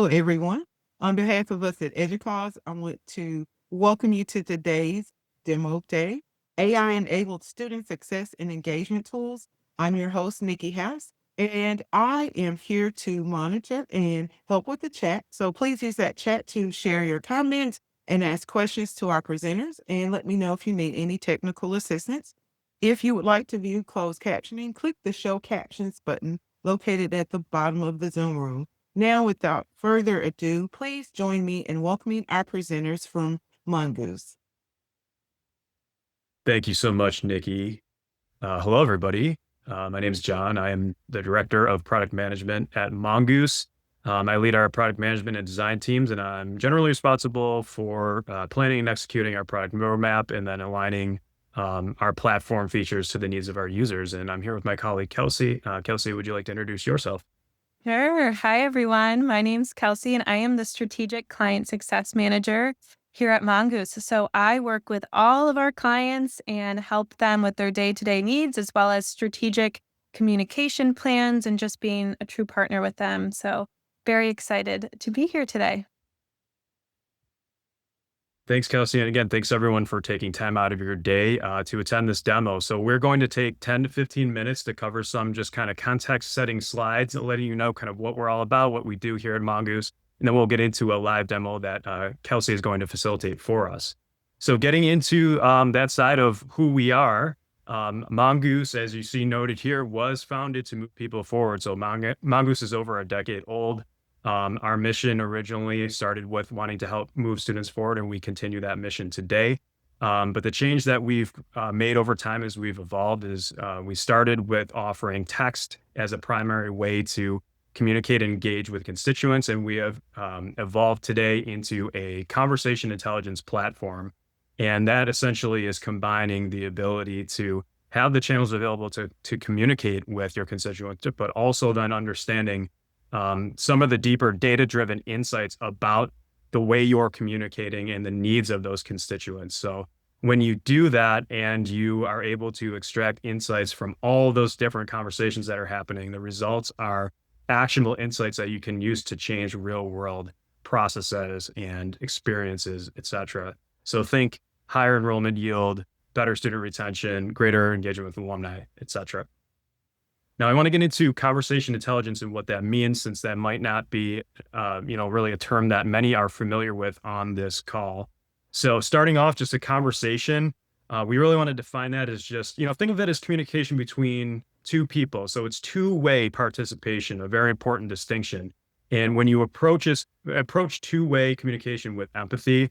Hello, everyone. On behalf of us at EDUCAUSE, I want to welcome you to today's demo day, AI-enabled student success and engagement tools. I'm your host, Nikki House, and I am here to monitor and help with the chat. So please use that chat to share your comments and ask questions to our presenters, and let me know if you need any technical assistance. If you would like to view closed captioning, click the Show Captions button located at the bottom of the Zoom room. Now, without further ado, please join me in welcoming our presenters from Mongoose. Thank you so much, Nikki. Hello, everybody. My name is John. I am the Director of Product Management at Mongoose. I lead our product management and design teams, and I'm generally responsible for planning and executing our product roadmap and then aligning our platform features to the needs of our users. And I'm here with my colleague, Kelsey. Kelsey, would you like to introduce yourself? Sure. Hi, everyone. My name's Kelsey, and I am the Strategic Client Success Manager here at Mongoose. So I work with all of our clients and help them with their day-to-day needs, as well as strategic communication plans and just being a true partner with them. So very excited to be here today. Thanks, Kelsey. And again, thanks everyone for taking time out of your day to attend this demo. So we're going to take 10 to 15 minutes to cover some just kind of context setting slides, letting you know kind of what we're all about, what we do here at Mongoose. And then we'll get into a live demo that Kelsey is going to facilitate for us. So getting into that side of who we are, Mongoose, as you see noted here, was founded to move people forward. So Mongoose is over a decade old. Our mission originally started with wanting to help move students forward, and we continue that mission today. But the change that we've made over time as we've evolved is we started with offering text as a primary way to communicate and engage with constituents, and we have evolved today into a conversation intelligence platform. And that essentially is combining the ability to have the channels available to communicate with your constituents, but also then understanding some of the deeper data-driven insights about the way you're communicating and the needs of those constituents. So when you do that and you are able to extract insights from all those different conversations that are happening, the results are actionable insights that you can use to change real-world processes and experiences, et cetera. So think higher enrollment yield, better student retention, greater engagement with alumni, et cetera. Now, I want to get into conversation intelligence and what that means, since that might not be, really a term that many are familiar with on this call. So starting off, just a conversation, we really want to define that as just, think of it as communication between two people. So it's two-way participation, a very important distinction. And when you approach two-way communication with empathy,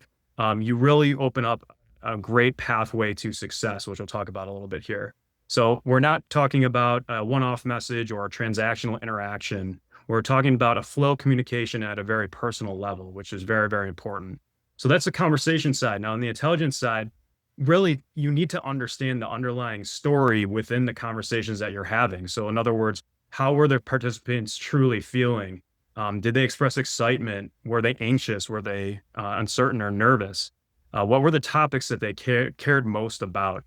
you really open up a great pathway to success, which we'll talk about a little bit here. So we're not talking about a one-off message or a transactional interaction. We're talking about a flow communication at a very personal level, which is very, very important. So that's the conversation side. Now, on the intelligence side, really, you need to understand the underlying story within the conversations that you're having. So in other words, how were the participants truly feeling? Did they express excitement? Were they anxious? Were they uncertain or nervous? What were the topics that they cared most about?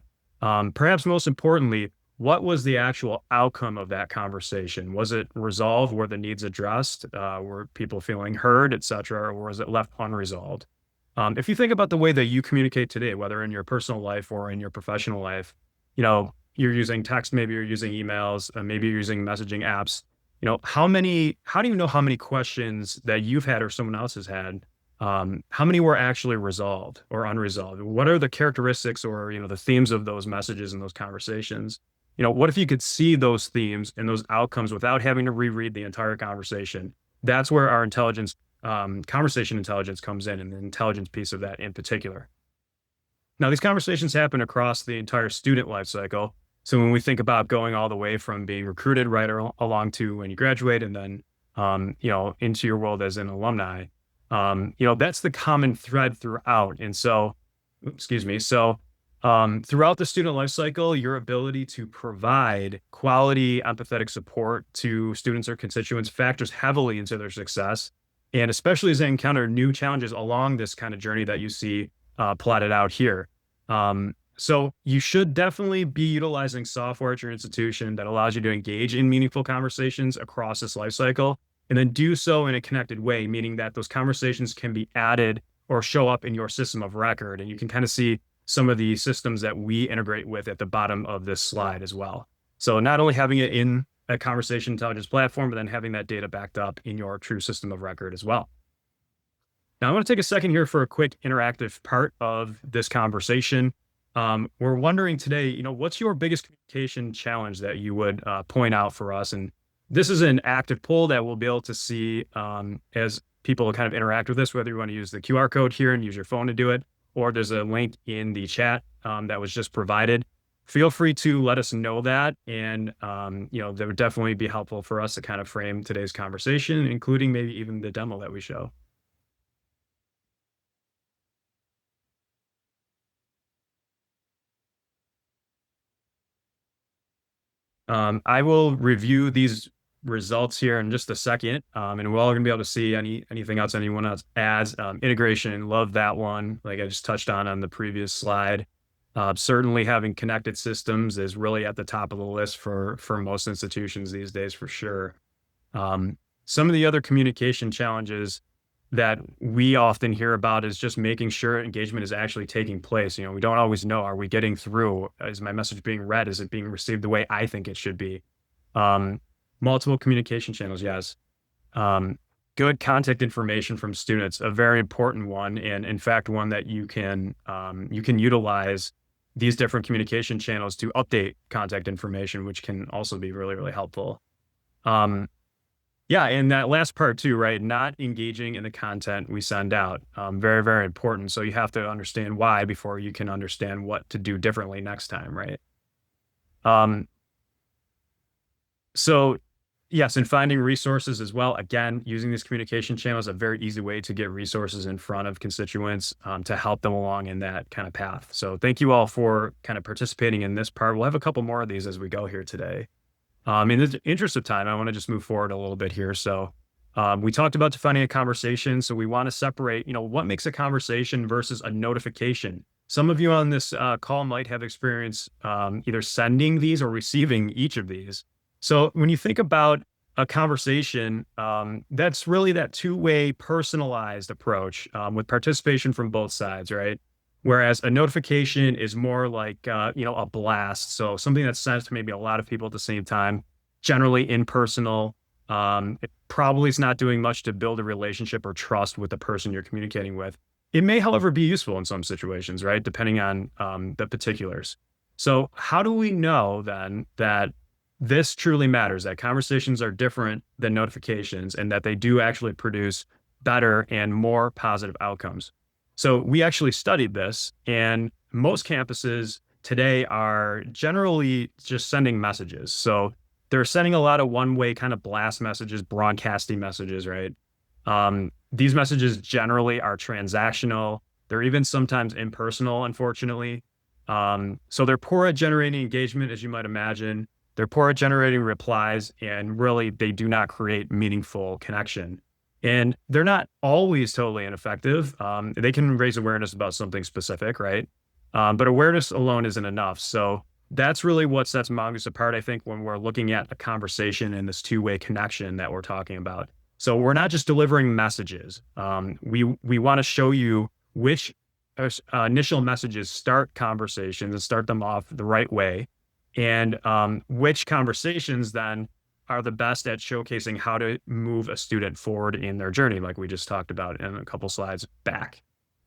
Perhaps most importantly, what was the actual outcome of that conversation? Was it resolved? Were the needs addressed? Were people feeling heard, et cetera, or was it left unresolved? If you think about the way that you communicate today, whether in your personal life or in your professional life, you're using text, maybe you're using emails, maybe you're using messaging apps. How do you know how many questions that you've had or someone else has had? How many were actually resolved or unresolved? What are the characteristics or, the themes of those messages and those conversations? What if you could see those themes and those outcomes without having to reread the entire conversation? That's where our conversation intelligence comes in, and the intelligence piece of that in particular. Now, these conversations happen across the entire student life cycle. So when we think about going all the way from being recruited right along to when you graduate and then, into your world as an alumni, that's the common thread throughout. And so, throughout the student life cycle, your ability to provide quality, empathetic support to students or constituents factors heavily into their success. And especially as they encounter new challenges along this kind of journey that you see plotted out here. So you should definitely be utilizing software at your institution that allows you to engage in meaningful conversations across this life cycle. and then do so in a connected way, meaning that those conversations can be added or show up in your system of record. And you can kind of see some of the systems that we integrate with at the bottom of this slide as well. So not only having it in a conversation intelligence platform, but then having that data backed up in your true system of record as well. Now, I want to take a second here for a quick interactive part of this conversation. We're wondering today, what's your biggest communication challenge that you would point out for us? And this is an active poll that we'll be able to see as people kind of interact with this, whether you want to use the QR code here and use your phone to do it, or there's a link in the chat that was just provided. Feel free to let us know that. And, that would definitely be helpful for us to kind of frame today's conversation, including maybe even the demo that we show. I will review these results here in just a second, and we're all going to be able to see anything else anyone else adds. Integration, love that one, like I just touched on the previous slide. Certainly having connected systems is really at the top of the list for most institutions these days, for sure. Some of the other communication challenges that we often hear about is just making sure engagement is actually taking place. We don't always know, are we getting through? Is my message being read? Is it being received the way I think it should be? Multiple communication channels, yes. Good contact information from students, a very important one. And in fact, one that you can utilize these different communication channels to update contact information, which can also be really, really helpful. Yeah, and that last part too, right? Not engaging in the content we send out. Very, very important. So you have to understand why before you can understand what to do differently next time, right? So yes, and finding resources as well. Again, using this communication channel is a very easy way to get resources in front of constituents to help them along in that kind of path. So thank you all for kind of participating in this part. We'll have a couple more of these as we go here today. In the interest of time, I want to just move forward a little bit here. So we talked about defining a conversation. So we want to separate, what makes a conversation versus a notification. Some of you on this call might have experience either sending these or receiving each of these. So when you think about a conversation, that's really that two-way personalized approach with participation from both sides, right? Whereas a notification is more like, a blast. So something that's sent to maybe a lot of people at the same time, generally impersonal. It probably is not doing much to build a relationship or trust with the person you're communicating with. It may, however, be useful in some situations, right? Depending on the particulars. So how do we know then that this truly matters, that conversations are different than notifications and that they do actually produce better and more positive outcomes? So we actually studied this, and most campuses today are generally just sending messages. So they're sending a lot of one-way kind of blast messages, broadcasting messages, right? These messages generally are transactional. They're even sometimes impersonal, unfortunately. So they're poor at generating engagement, as you might imagine. They're poor at generating replies, and really they do not create meaningful connection. And they're not always totally ineffective. They can raise awareness about something specific, right? But awareness alone isn't enough. So that's really what sets Mongoose apart, I think, when we're looking at a conversation and this two-way connection that we're talking about. So we're not just delivering messages. We want to show you which initial messages start conversations and start them off the right way, and which conversations then are the best at showcasing how to move a student forward in their journey, like we just talked about in a couple slides back.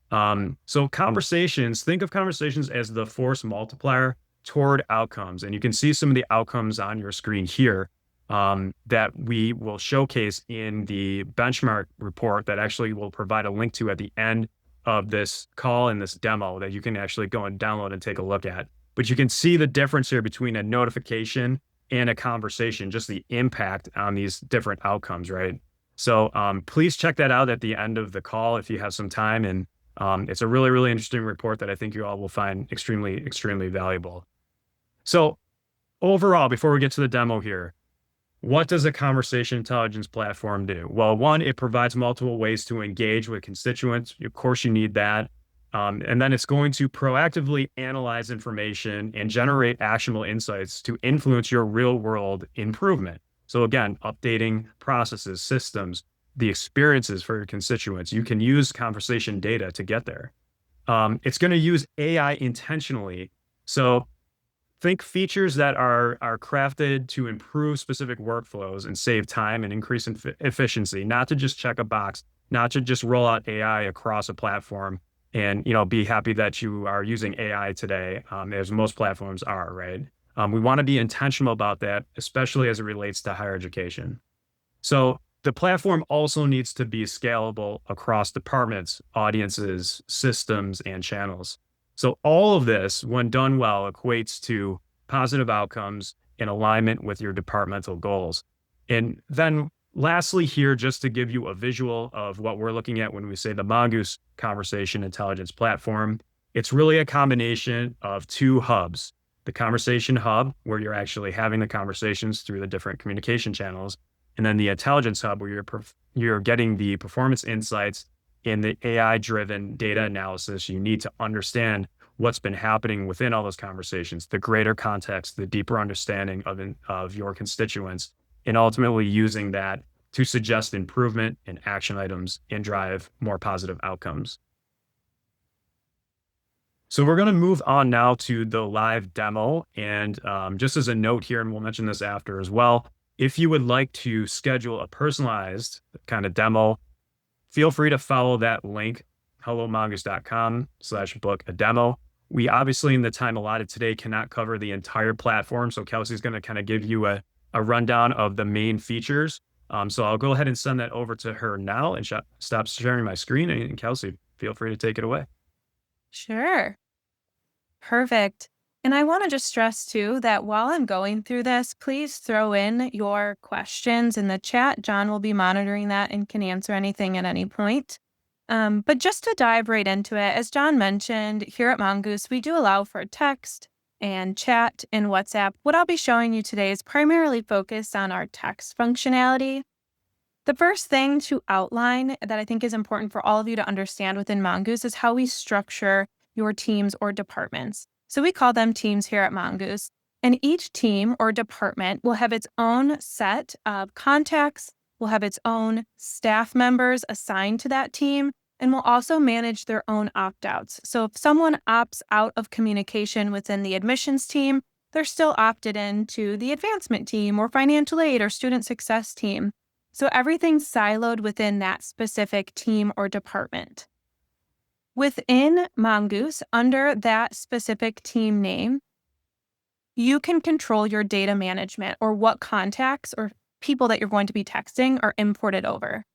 So conversations, think of conversations as the force multiplier toward outcomes. And you can see some of the outcomes on your screen here that we will showcase in the benchmark report that actually will provide a link to at the end of this call and this demo that you can actually go and download and take a look at. But you can see the difference here between a notification and a conversation, just the impact on these different outcomes, right? So please check that out at the end of the call if you have some time. And it's a really, really interesting report that I think you all will find extremely, extremely valuable. So overall, before we get to the demo here, what does a conversation intelligence platform do? Well, one, it provides multiple ways to engage with constituents. Of course, you need that. And then it's going to proactively analyze information and generate actionable insights to influence your real world improvement. So again, updating processes, systems, the experiences for your constituents. You can use conversation data to get there. It's going to use AI intentionally. So think features that are crafted to improve specific workflows and save time and increase efficiency, not to just check a box, not to just roll out AI across a platform and be happy that you are using AI today, as most platforms are, right? We want to be intentional about that, especially as it relates to higher education. So the platform also needs to be scalable across departments, audiences, systems, and channels. So all of this, when done well, equates to positive outcomes in alignment with your departmental goals. And then lastly here, just to give you a visual of what we're looking at when we say the Mongoose Conversation Intelligence Platform, it's really a combination of two hubs. The Conversation Hub, where you're actually having the conversations through the different communication channels, and then the Intelligence Hub, where you're getting the performance insights and the AI-driven data analysis you need to understand what's been happening within all those conversations, the greater context, the deeper understanding of your constituents, and ultimately using that to suggest improvement and action items and drive more positive outcomes. So we're going to move on now to the live demo. And just as a note here, and we'll mention this after as well, if you would like to schedule a personalized kind of demo, feel free to follow that link, hellomongoose.com/book a demo. We obviously, in the time allotted today, cannot cover the entire platform. So Kelsey's going to kind of give you a rundown of the main features. So I'll go ahead and send that over to her now and stop sharing my screen. And Kelsey, feel free to take it away. Sure. Perfect. And I want to just stress too that while I'm going through this, please throw in your questions in the chat. John will be monitoring that and can answer anything at any point. But just to dive right into it, as John mentioned, here at Mongoose, we do allow for text and chat in WhatsApp. What I'll be showing you today is primarily focused on our text functionality. The first thing to outline that I think is important for all of you to understand within Mongoose is how we structure your teams or departments. So we call them teams here at Mongoose, and each team or department will have its own set of contacts, will have its own staff members assigned to that team, and will also manage their own opt-outs. So if someone opts out of communication within the admissions team, they're still opted into the advancement team or financial aid or student success team. So everything's siloed within that specific team or department. Within Mongoose, under that specific team name, you can control your data management or what contacts or people that you're going to be texting are imported over.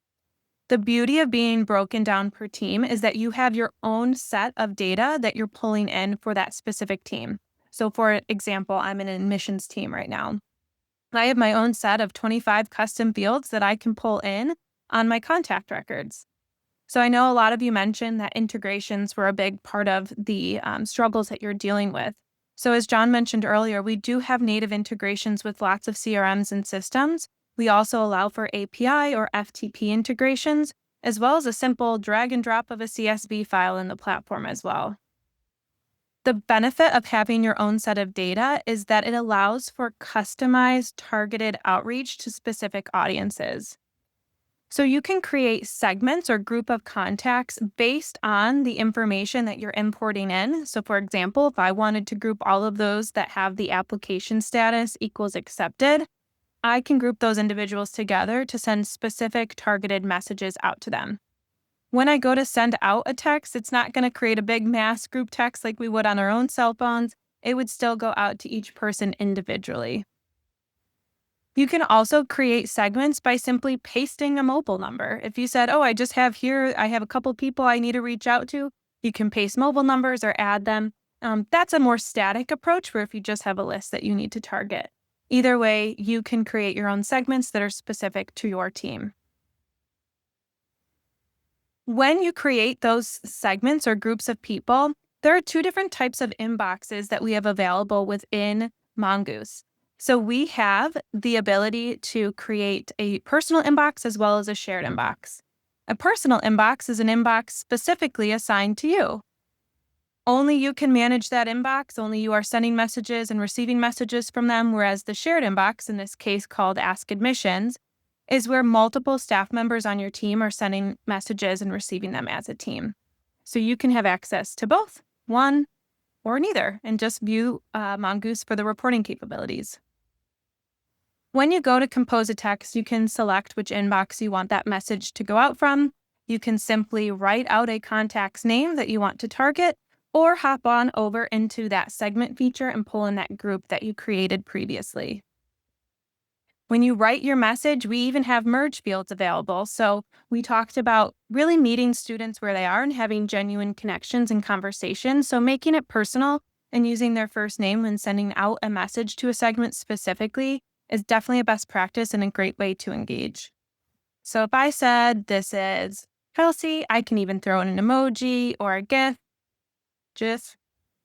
The beauty of being broken down per team is that you have your own set of data that you're pulling in for that specific team. So for example, I'm in an admissions team right now. I have my own set of 25 custom fields that I can pull in on my contact records. So I know a lot of you mentioned that integrations were a big part of the struggles that you're dealing with. So as John mentioned earlier, we do have native integrations with lots of CRMs and systems. We also allow for API or FTP integrations, as well as a simple drag and drop of a CSV file in the platform as well. The benefit of having your own set of data is that it allows for customized, targeted outreach to specific audiences. So you can create segments or group of contacts based on the information that you're importing in. So for example, if I wanted to group all of those that have the application status equals accepted, I can group those individuals together to send specific targeted messages out to them. When I go to send out a text, it's not going to create a big mass group text like we would on our own cell phones. It would still go out to each person individually. You can also create segments by simply pasting a mobile number. If you said, I have a couple people I need to reach out to, you can paste mobile numbers or add them. That's a more static approach where if you just have a list that you need to target. Either way, you can create your own segments that are specific to your team. When you create those segments or groups of people, there are two different types of inboxes that we have available within Mongoose. So we have the ability to create a personal inbox as well as a shared inbox. A personal inbox is an inbox specifically assigned to you. Only you can manage that inbox. Only you are sending messages and receiving messages from them, whereas the shared inbox, in this case called Ask Admissions, is where multiple staff members on your team are sending messages and receiving them as a team. So you can have access to both, one or neither, and just view Mongoose for the reporting capabilities. When you go to compose a text, you can select which inbox you want that message to go out from. You can simply write out a contact's name that you want to target, or hop on over into that segment feature and pull in that group that you created previously. When you write your message, we even have merge fields available. So we talked about really meeting students where they are and having genuine connections and conversations. So making it personal and using their first name when sending out a message to a segment specifically is definitely a best practice and a great way to engage. So if I said, this is Kelsey, I can even throw in an emoji or a GIF.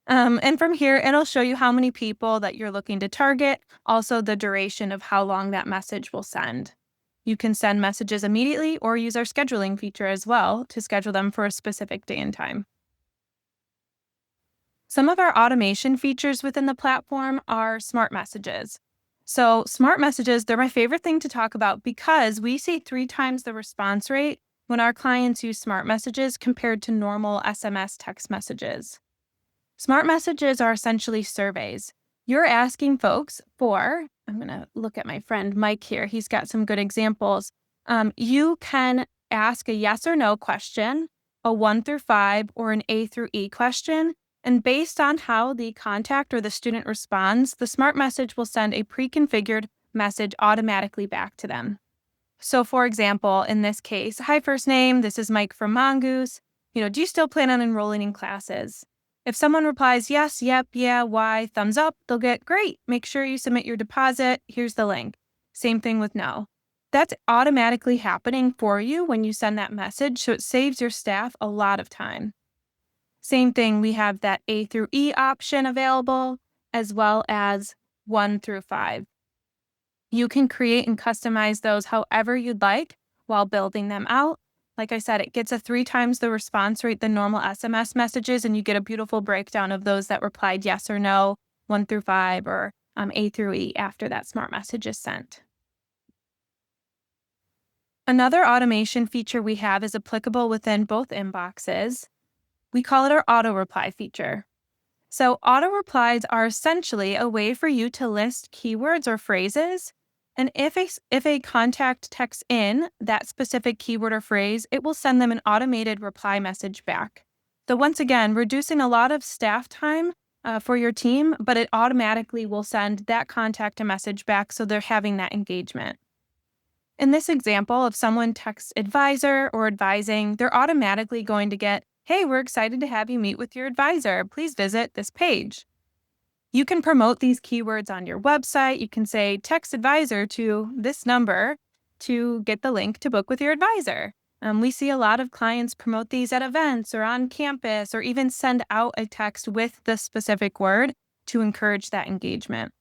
And from here, it'll show you how many people that you're looking to target, also the duration of how long that message will send. You can send messages immediately or use our scheduling feature as well to schedule them for a specific day and time. Some of our automation features within the platform are smart messages. So smart messages, they're my favorite thing to talk about because we see 3 times the response rate when our clients use smart messages compared to normal SMS text messages. Smart messages are essentially surveys. You're asking folks for, I'm going to look at my friend Mike here. He's got some good examples. You can ask a yes or no question, a 1 through 5, or an A through E question. And based on how the contact or the student responds, the smart message will send a pre-configured message automatically back to them. So for example, in this case, hi first name, this is Mike from Mongoose. Do you still plan on enrolling in classes? If someone replies yes, yep, yeah, why, thumbs up, they'll get great. Make sure you submit your deposit. Here's the link. Same thing with no. That's automatically happening for you when you send that message, so it saves your staff a lot of time. Same thing, we have that A through E option available, as well as 1 through 5. You can create and customize those however you'd like while building them out. Like I said, it gets a 3 times the response rate than normal SMS messages, and you get a beautiful breakdown of those that replied yes or no, 1 through 5, or A through E after that smart message is sent. Another automation feature we have is applicable within both inboxes. We call it our auto reply feature. So auto replies are essentially a way for you to list keywords or phrases. And if a contact texts in that specific keyword or phrase, it will send them an automated reply message back. So once again, reducing a lot of staff time for your team, but it automatically will send that contact a message back so they're having that engagement. In this example, if someone texts advisor or advising, they're automatically going to get, hey, we're excited to have you meet with your advisor. Please visit this page. You can promote these keywords on your website. You can say text advisor to this number to get the link to book with your advisor. We see a lot of clients promote these at events or on campus, or even send out a text with the specific word to encourage that engagement.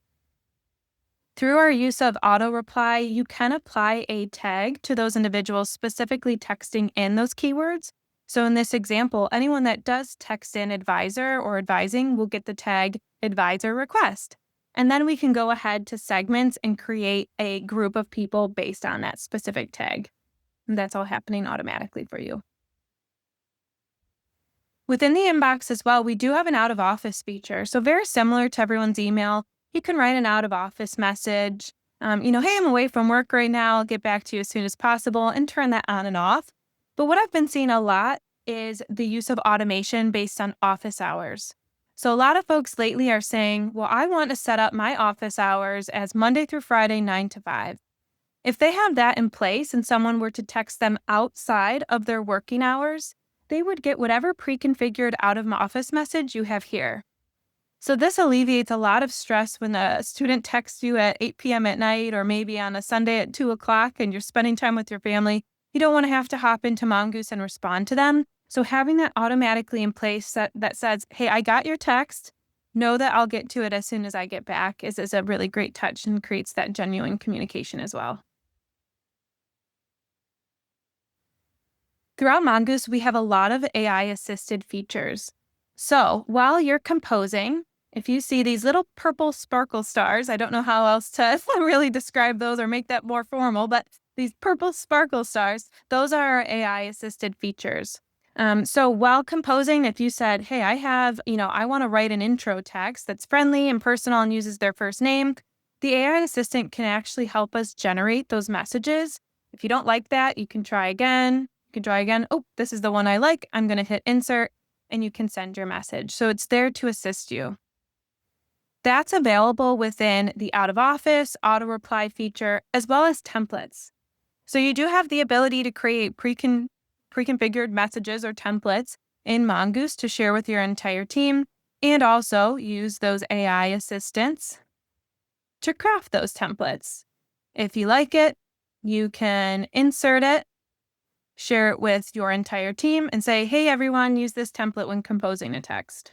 Through our use of auto reply, you can apply a tag to those individuals specifically texting in those keywords. So in this example, anyone that does text in advisor or advising will get the tag advisor request. And then we can go ahead to segments and create a group of people based on that specific tag. And that's all happening automatically for you. Within the inbox as well, we do have an out-of-office feature. So very similar to everyone's email, you can write an out-of-office message. Hey, I'm away from work right now. I'll get back to you as soon as possible, and turn that on and off. But what I've been seeing a lot is the use of automation based on office hours. So a lot of folks lately are saying, well, I want to set up my office hours as Monday through Friday, 9 to 5. If they have that in place and someone were to text them outside of their working hours, they would get whatever pre-configured out-of-office message you have here. So this alleviates a lot of stress when a student texts you at 8 p.m. at night, or maybe on a Sunday at 2 o'clock and you're spending time with your family. You don't want to have to hop into Mongoose and respond to them. So having that automatically in place that says, hey, I got your text, know that I'll get to it as soon as I get back is a really great touch and creates that genuine communication as well. Throughout Mongoose, we have a lot of AI-assisted features. So while you're composing, if you see these little purple sparkle stars, I don't know how else to really describe those or make that more formal, but these purple sparkle stars, those are our AI-assisted features. So while composing, if you said, hey, I want to write an intro text that's friendly and personal and uses their first name, the AI assistant can actually help us generate those messages. If you don't like that, you can try again. You can try again. Oh, this is the one I like. I'm going to hit insert and you can send your message. So it's there to assist you. That's available within the out of office, auto reply feature, as well as templates. So you do have the ability to create pre-configured messages or templates in Mongoose to share with your entire team, and also use those AI assistants to craft those templates. If you like it, you can insert it, share it with your entire team, and say, hey, everyone, use this template when composing a text.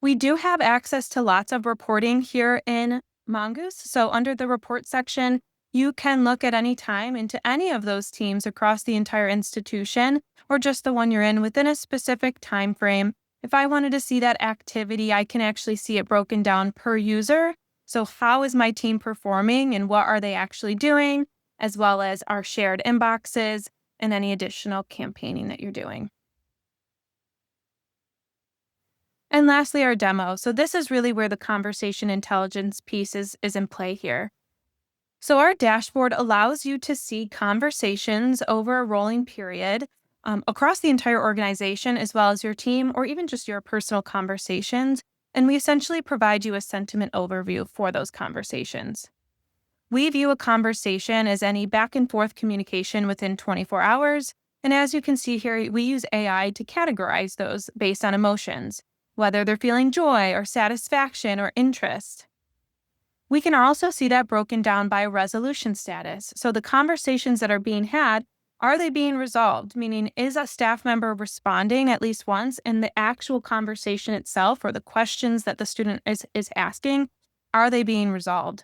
We do have access to lots of reporting here in Mongoose. So under the report section, you can look at any time into any of those teams across the entire institution, or just the one you're in within a specific time frame. If I wanted to see that activity, I can actually see it broken down per user. So how is my team performing and what are they actually doing, as well as our shared inboxes and any additional campaigning that you're doing. And lastly, our demo. So this is really where the conversation intelligence piece is in play here. So our dashboard allows you to see conversations over a rolling period across the entire organization, as well as your team, or even just your personal conversations. And we essentially provide you a sentiment overview for those conversations. We view a conversation as any back and forth communication within 24 hours. And as you can see here, we use AI to categorize those based on emotions, whether they're feeling joy or satisfaction or interest. We can also see that broken down by resolution status. So the conversations that are being had, are they being resolved? Meaning, is a staff member responding at least once, and the actual conversation itself or the questions that the student is asking, are they being resolved?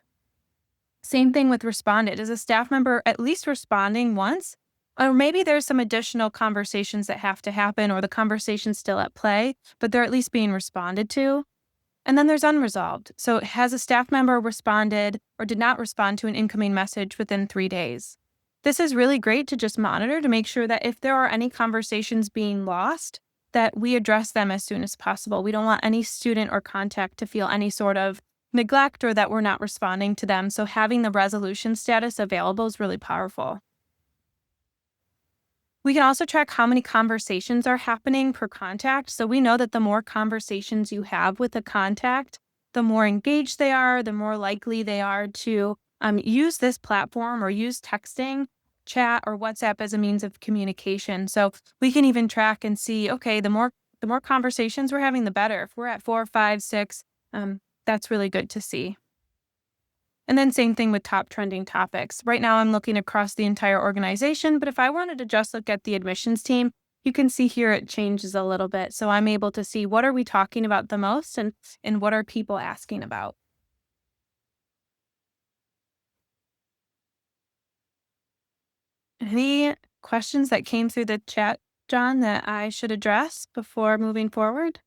Same thing with responded. Is a staff member at least responding once? Or maybe there's some additional conversations that have to happen, or the conversation's still at play, but they're at least being responded to. And then there's unresolved. So has a staff member responded or did not respond to an incoming message within 3 days? This is really great to just monitor to make sure that if there are any conversations being lost, that we address them as soon as possible. We don't want any student or contact to feel any sort of neglect or that we're not responding to them. So having the resolution status available is really powerful. We can also track how many conversations are happening per contact. So we know that the more conversations you have with a contact, the more engaged they are, the more likely they are to use this platform or use texting, chat, or WhatsApp as a means of communication. So we can even track and see, okay, the more conversations we're having, the better. If we're at 4, 5, 6, that's really good to see. And then same thing with top trending topics. Right now I'm looking across the entire organization, but if I wanted to just look at the admissions team, you can see here it changes a little bit. So I'm able to see what are we talking about the most and what are people asking about. Any questions that came through the chat, John, that I should address before moving forward?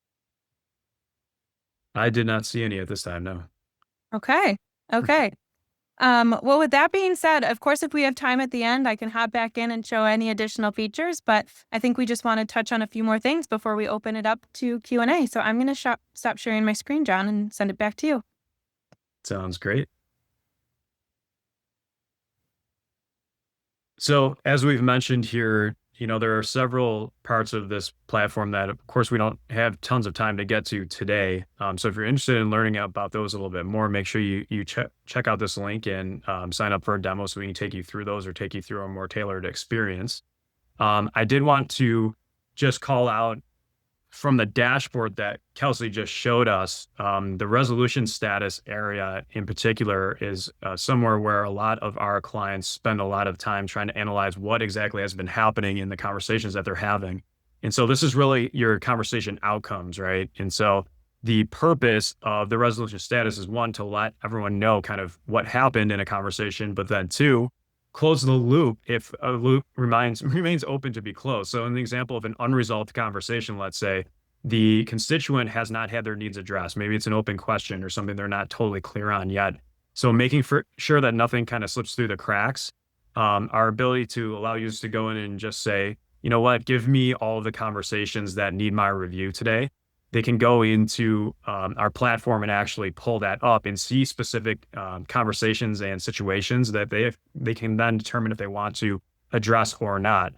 I did not see any at this time, no. Okay. Well, with that being said, of course, if we have time at the end, I can hop back in and show any additional features, but I think we just want to touch on a few more things before we open it up to Q&A. So I'm going to stop sharing my screen, John, and send it back to you. Sounds great. So as we've mentioned here, there are several parts of this platform that, of course, we don't have tons of time to get to today. So if you're interested in learning about those a little bit more, make sure you check out this link and sign up for a demo so we can take you through those or take you through a more tailored experience. I did want to just call out from the dashboard that Kelsey just showed us, the resolution status area in particular is somewhere where a lot of our clients spend a lot of time trying to analyze what exactly has been happening in the conversations that they're having. And so this is really your conversation outcomes, right? And so the purpose of the resolution status is, one, to let everyone know kind of what happened in a conversation, but then two, close the loop if a loop remains open to be closed. So in the example of an unresolved conversation, let's say the constituent has not had their needs addressed. Maybe it's an open question or something they're not totally clear on yet. So making sure that nothing kind of slips through the cracks, our ability to allow users to go in and just say, you know what, give me all of the conversations that need my review today. They can go into our platform and actually pull that up and see specific conversations and situations that they can then determine if they want to address or not.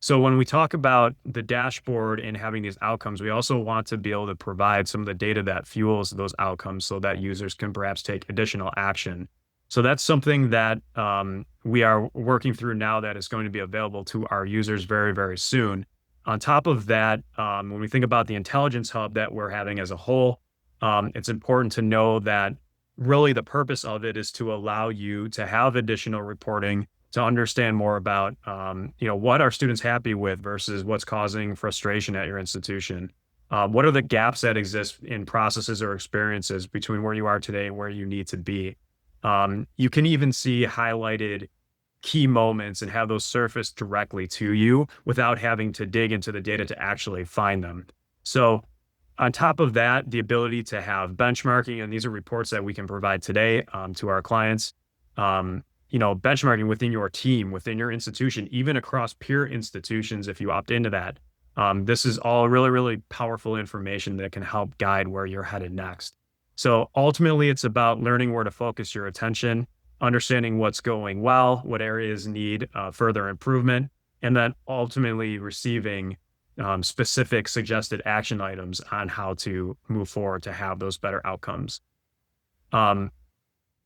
So when we talk about the dashboard and having these outcomes, we also want to be able to provide some of the data that fuels those outcomes so that users can perhaps take additional action. So that's something that we are working through now that is going to be available to our users very, very soon. On top of that, when we think about the intelligence hub that we're having as a whole, it's important to know that really the purpose of it is to allow you to have additional reporting to understand more about, what are students happy with versus what's causing frustration at your institution. What are the gaps that exist in processes or experiences between where you are today and where you need to be? You can even see highlighted key moments and have those surface directly to you without having to dig into the data to actually find them. So on top of that, the ability to have benchmarking, and these are reports that we can provide today to our clients, benchmarking within your team, within your institution, even across peer institutions, if you opt into that. This is all really, really powerful information that can help guide where you're headed next. So ultimately, it's about learning where to focus your attention, understanding what's going well, what areas need further improvement, and then ultimately receiving specific suggested action items on how to move forward to have those better outcomes.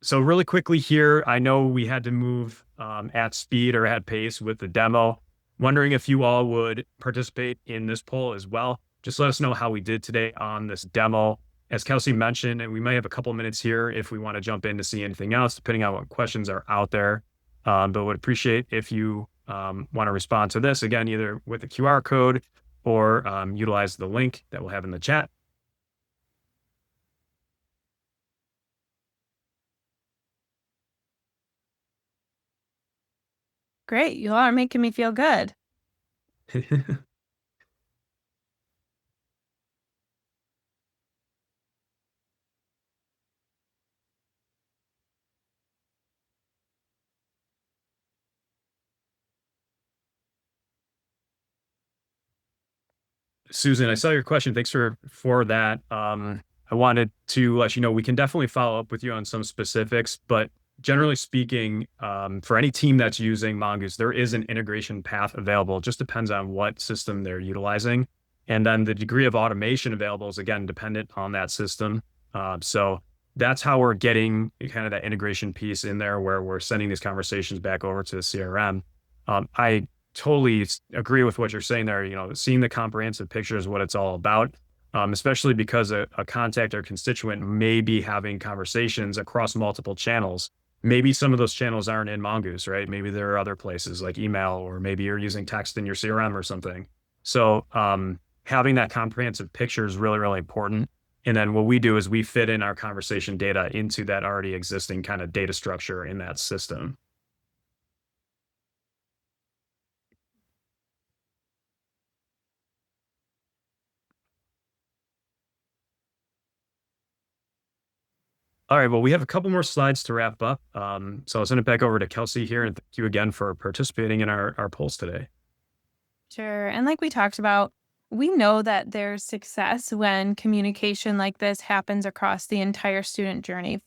So really quickly here, I know we had to move at speed or at pace with the demo. Wondering if you all would participate in this poll as well. Just let us know how we did today on this demo. As Kelsey mentioned, and we may have a couple minutes here if we want to jump in to see anything else, depending on what questions are out there. But would appreciate if you want to respond to this, again, either with the QR code or utilize the link that we'll have in the chat. Great. You all are making me feel good. Susan, I saw your question. Thanks for that. I wanted to let you know we can definitely follow up with you on some specifics, but generally speaking, for any team that's using Mongoose, there is an integration path available. It just depends on what system they're utilizing. And then the degree of automation available is, again, dependent on that system. So that's how we're getting kind of that integration piece in there where we're sending these conversations back over to the CRM. I totally agree with what you're saying there. Seeing the comprehensive picture is what it's all about, especially because a contact or constituent may be having conversations across multiple channels. Maybe some of those channels aren't in Mongoose, right? Maybe there are other places like email, or maybe you're using text in your CRM or something. So having that comprehensive picture is really, really important. And then what we do is we fit in our conversation data into that already existing kind of data structure in that system. All right, well, we have a couple more slides to wrap up. So I'll send it back over to Kelsey here, and thank you again for participating in our polls today. Sure. And like we talked about, we know that there's success when communication like this happens across the entire student journey.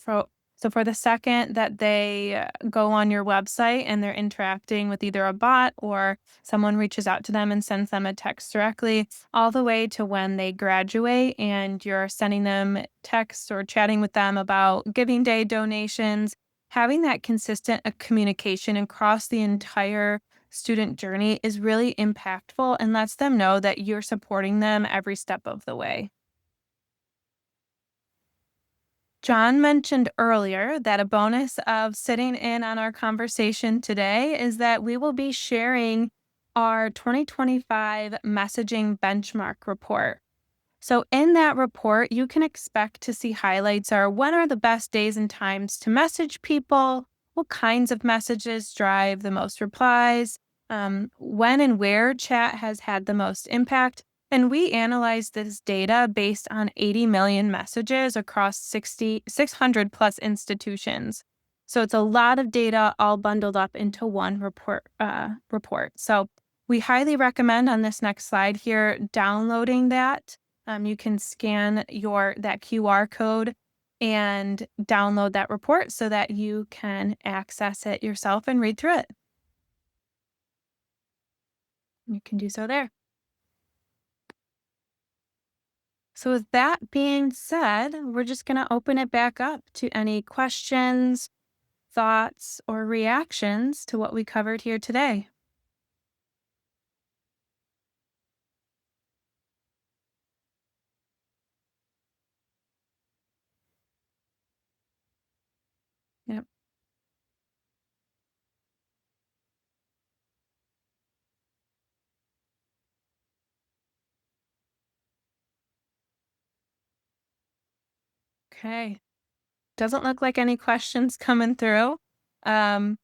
So for the second that they go on your website and they're interacting with either a bot or someone reaches out to them and sends them a text directly, all the way to when they graduate and you're sending them texts or chatting with them about Giving Day donations, having that consistent communication across the entire student journey is really impactful and lets them know that you're supporting them every step of the way. John mentioned earlier that a bonus of sitting in on our conversation today is that we will be sharing our 2025 messaging benchmark report. So in that report, you can expect to see highlights are when are the best days and times to message people? what kinds of messages drive the most replies, when and where chat has had the most impact. And we analyze this data based on 80 million messages across 600 plus institutions. So it's a lot of data all bundled up into one report. So we highly recommend on this next slide here downloading that. You can scan that QR code and download that report so that you can access it yourself and read through it. You can do so there. So with that being said, we're just going to open it back up to any questions, thoughts, or reactions to what we covered here today. Yep. Okay. Doesn't look like any questions coming through. I'm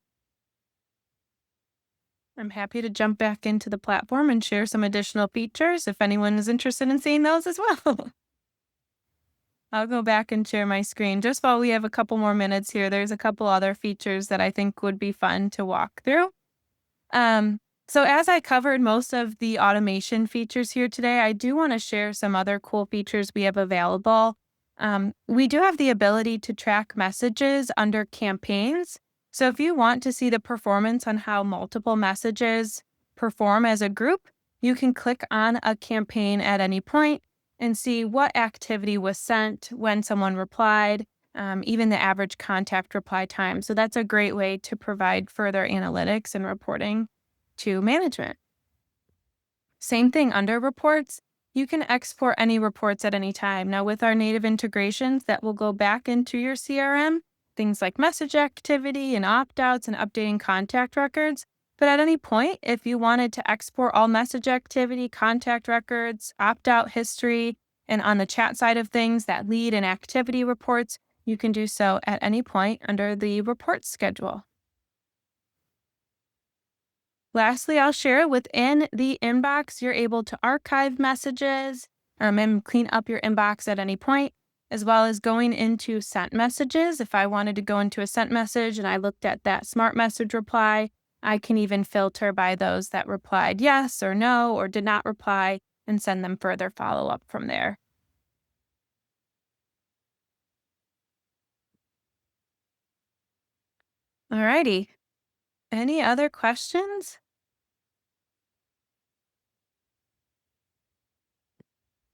happy to jump back into the platform and share some additional features if anyone is interested in seeing those as well. I'll go back and share my screen. Just while we have a couple more minutes here, there's a couple other features that I think would be fun to walk through. So as I covered most of the automation features here today, I do want to share some other cool features we have available. We do have the ability to track messages under campaigns. So if you want to see the performance on how multiple messages perform as a group, you can click on a campaign at any point and see what activity was sent, when someone replied, even the average contact reply time. So that's a great way to provide further analytics and reporting to management. Same thing under reports. You can export any reports at any time. Now, with our native integrations, that will go back into your CRM, things like message activity and opt-outs and updating contact records. But at any point, if you wanted to export all message activity, contact records, opt-out history, and on the chat side of things, that lead and activity reports, you can do so at any point under the report schedule. Lastly, I'll share within the inbox, you're able to archive messages and clean up your inbox at any point, as well as going into sent messages. If I wanted to go into a sent message and I looked at that smart message reply, I can even filter by those that replied yes or no or did not reply and send them further follow-up from there. Alrighty. Any other questions?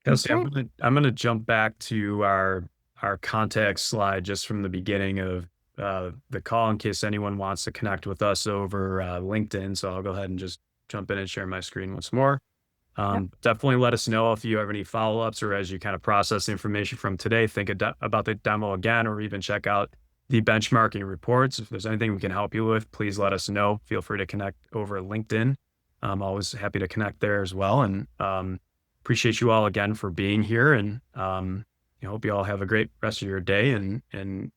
Kelsey, Okay. I'm gonna jump back to our contact slide just from the beginning of the call in case anyone wants to connect with us over LinkedIn. So I'll go ahead and just jump in and share my screen once more. Yep. Definitely let us know if you have any follow-ups or as you kind of process the information from today, think about the demo again, or even check out the benchmarking reports. If there's anything we can help you with, please let us know. Feel free to connect over LinkedIn. I'm always happy to connect there as well. And appreciate you all again for being here. And I hope you all have a great rest of your day. And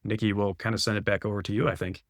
Nikki will kind of send it back over to you, I think.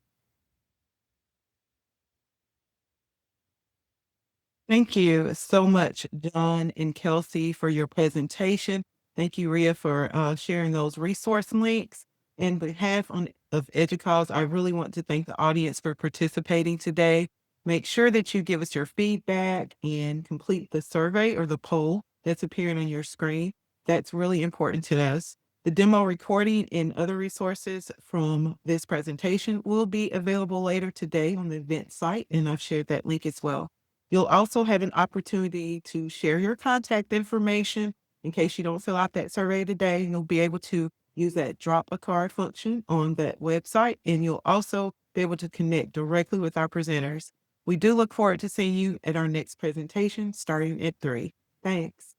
Thank you so much, John and Kelsey, for your presentation. Thank you, Ria, for sharing those resource links. In behalf of EDUCAUSE, I really want to thank the audience for participating today. Make sure that you give us your feedback and complete the survey or the poll that's appearing on your screen. That's really important to us. The demo recording and other resources from this presentation will be available later today on the event site, and I've shared that link as well. You'll also have an opportunity to share your contact information in case you don't fill out that survey today. You'll be able to use that drop a card function on that website, and you'll also be able to connect directly with our presenters. We do look forward to seeing you at our next presentation starting at 3. Thanks.